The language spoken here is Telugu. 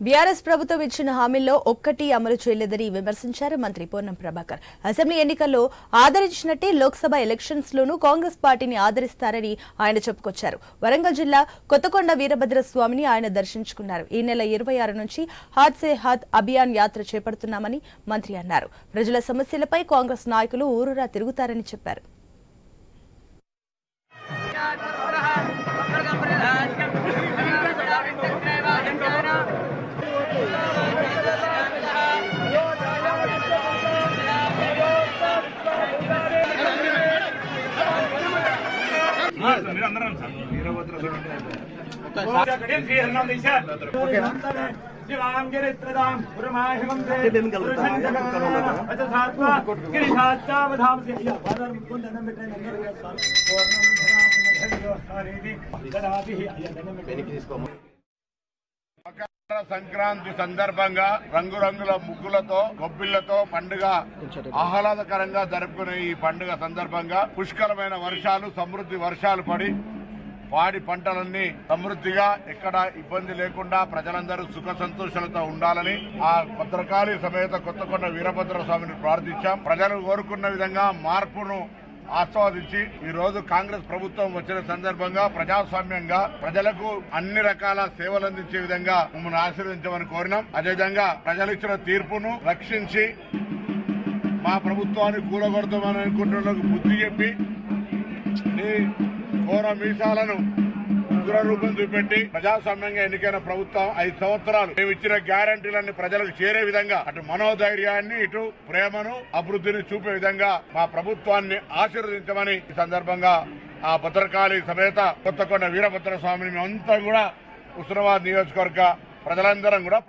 బీఆర్ఎస్ ప్రభుత్వం ఇచ్చిన హామీల్లో ఒక్కటి అమలు చేయలేదని విమర్శించారు మంత్రి పొన్నం ప్రభాకర్. అసెంబ్లీ ఎన్నికల్లో ఆదరించినట్టే లోక్సభ ఎలక్షన్స్ లోనూ కాంగ్రెస్ పార్టీని ఆదరిస్తారని ఆయన చెప్పుకొచ్చారు. వరంగల్ జిల్లా కొత్తకొండ వీరభద్రస్వామిని ఆయన దర్శించుకున్నారు. ఈ నెల 26 నుంచి హాత్ సే హాత్ అభియాన్ యాత్ర చేపడుతున్నామని మంత్రి అన్నారు. ప్రజల సమస్యలపై కాంగ్రెస్ నాయకులు ఊరూరా తిరుగుతారని చెప్పారు. సంక్రాంతి సందర్భంగా రంగురంగుల ముగ్గులతో గొబ్బిళ్లతో పండుగ ఆహ్లాదకరంగా జరుపుకునే ఈ పండుగ సందర్భంగా పుష్కలమైన వర్షాలు సమృద్ధి వర్షాలు పడి పాడి పంటలన్నీ సమృద్ధిగా ఎక్కడ ఇబ్బంది లేకుండా ప్రజలందరూ సుఖ సంతోషాలతో ఉండాలని ఆ భద్రకాళి సమేత కొత్తకొండ వీరభద్ర స్వామిని ప్రార్థించాం. ప్రజలు కోరుకున్న విధంగా మార్పును ఆస్వాదించి ఈ రోజు కాంగ్రెస్ ప్రభుత్వం వచ్చిన సందర్భంగా ప్రజాస్వామ్యంగా ప్రజలకు అన్ని రకాల సేవలు అందించే విధంగా మమ్మల్ని ఆశీర్వదించమని కోరినాం. అదేవిధంగా ప్రజలు ఇచ్చిన తీర్పును రక్షించి మా ప్రభుత్వాన్ని కూలగొడతామని అనుకుంటున్న బుద్ధి చెప్పి ఈ ఘోర మీసాలను రూపం చూపెట్టి ప్రజాస్వామ్యంగా ఎన్నికైన ప్రభుత్వం 5 సంవత్సరాలు మేము ఇచ్చిన గ్యారంటీలన్నీ ప్రజలకు చేరే విధంగా అటు మనోధైర్యాన్ని ఇటు ప్రేమను అభివృద్ధిని చూపే విధంగా మా ప్రభుత్వాన్ని ఆశీర్వదించమని ఈ సందర్భంగా ఆ భద్రకాళి సమేత కొత్తకొండ వీరభద్ర స్వామిని మేమంతా కూడా హుస్నాబాద్ నియోజకవర్గ ప్రజలందరం కూడా